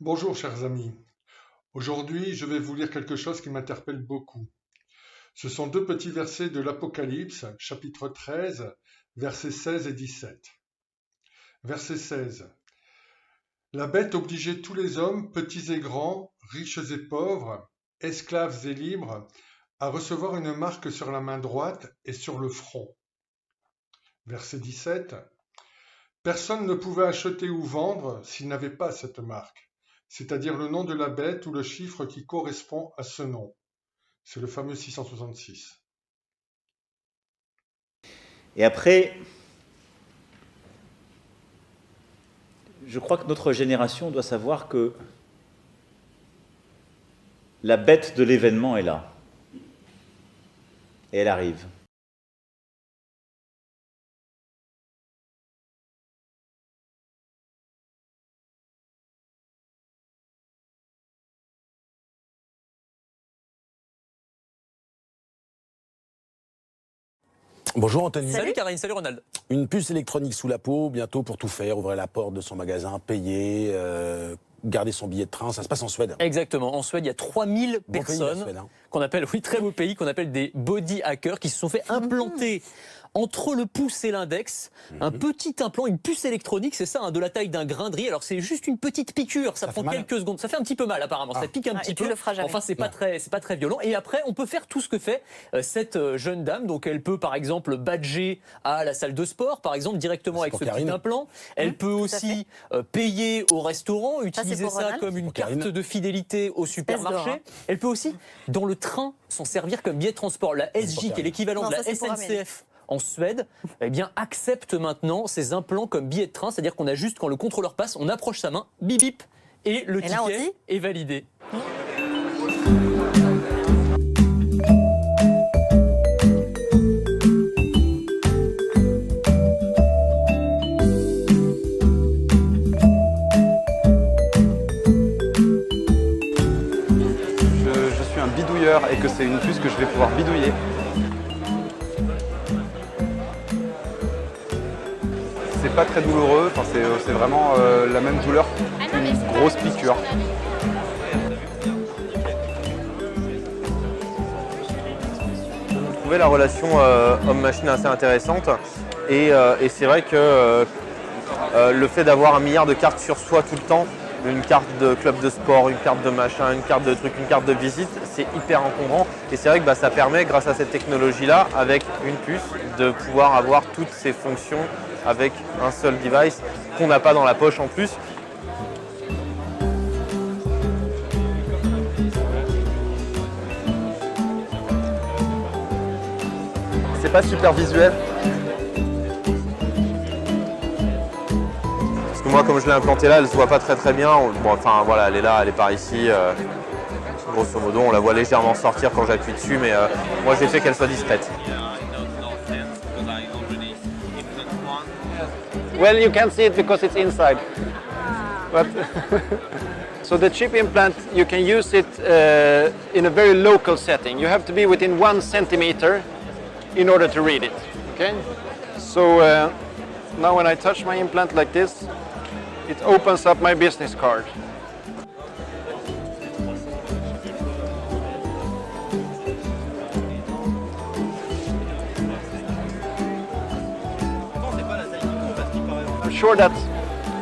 Bonjour chers amis, aujourd'hui je vais vous lire quelque chose qui m'interpelle beaucoup. Ce sont deux petits versets de l'Apocalypse, chapitre 13, versets 16 et 17. Verset 16. La bête obligeait tous les hommes, petits et grands, riches et pauvres, esclaves et libres, à recevoir une marque sur la main droite et sur le front. Verset 17. Personne ne pouvait acheter ou vendre s'il n'avait pas cette marque, c'est-à-dire le nom de la bête ou le chiffre qui correspond à ce nom. C'est le fameux 666. Et après, je crois que notre génération doit savoir que la bête de l'événement est là. Et elle arrive. Bonjour Anthony. Salut Karine, salut Ronald. Une puce électronique sous la peau, bientôt pour tout faire, ouvrir la porte de son magasin, payer, garder son billet de train, ça se passe en Suède. Exactement, en Suède, il y a 3000 Bon pays, la personnes Suède, hein. qu'on appelle, oui, très beau pays, qu'on appelle des body hackers qui se sont fait implanter entre le pouce et l'index, un petit implant, une puce électronique, c'est ça, de la taille d'un grain de riz. Alors c'est juste une petite piqûre, ça prend fait mal. quelques secondes, ça fait un petit peu mal apparemment, ça pique un petit peu. Enfin c'est pas très violent. Et après on peut faire tout ce que fait cette jeune dame. Donc elle peut par exemple badger à la salle de sport, par exemple directement avec ce petit implant. Elle peut aussi payer au restaurant, utiliser ça comme une carte de fidélité au supermarché. Elle peut aussi dans le train s'en servir comme billet de transport. La SJ qui est l'équivalent de la SNCF en Suède, eh bien, accepte maintenant ces implants comme billet de train. C'est-à-dire qu'on a juste, quand le contrôleur passe, on approche sa main, bip bip, et le ticket est validé. Je suis un bidouilleur et que c'est une puce que je vais pouvoir bidouiller. C'est pas très douloureux, enfin, c'est vraiment la même douleur qu'une grosse piqûre. Je trouvais la relation homme-machine assez intéressante et c'est vrai que le fait d'avoir un milliard de cartes sur soi tout le temps, une carte de club de sport, une carte de machin, une carte de truc, une carte de visite, c'est hyper encombrant et c'est vrai que ça permet grâce à cette technologie-là, avec une puce, de pouvoir avoir toutes ces fonctions avec un seul device qu'on n'a pas dans la poche en plus. C'est pas super visuel. Parce que moi, comme je l'ai implantée là, elle se voit pas très bien. Bon, enfin voilà, elle est là, elle est par ici. Grosso modo, on la voit légèrement sortir quand j'appuie dessus, mais moi j'ai fait qu'elle soit discrète. Well, you can see it because it's inside. But so the chip implant, you can use it in a very local setting. You have to be within 1 centimeter in order to read it. Okay. So now when I touch my implant like this, it opens up my business card. I'm sure that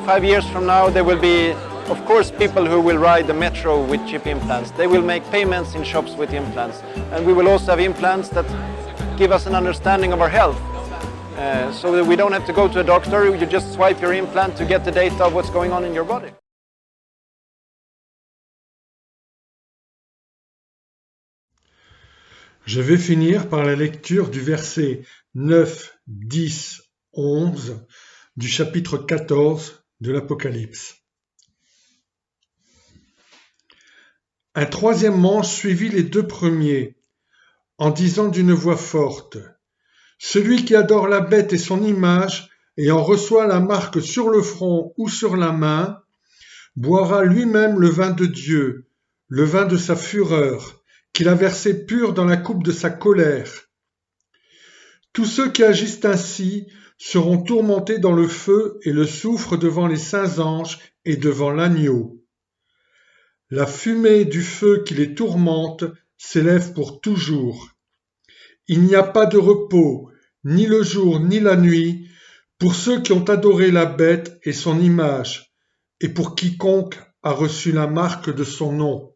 5 years from now there will be, of course, people who will ride the metro with chip implants. They will make payments in shops with implants. And we will also have implants that give us an understanding of our health. So that we don't have to go to a doctor, you just swipe your implant to get the data of what's going on in your body. Je vais finir par la lecture du verset 9, 10, 11 du chapitre 14 de l'Apocalypse. Un troisième manche suivit les deux premiers, en disant d'une voix forte : Celui qui adore la bête et son image, et en reçoit la marque sur le front ou sur la main, boira lui-même le vin de Dieu, le vin de sa fureur, qu'il a versé pur dans la coupe de sa colère. Tous ceux qui agissent ainsi seront tourmentés dans le feu et le soufre devant les saints anges et devant l'agneau. La fumée du feu qui les tourmente s'élève pour toujours. Il n'y a pas de repos, ni le jour ni la nuit, pour ceux qui ont adoré la bête et son image, et pour quiconque a reçu la marque de son nom.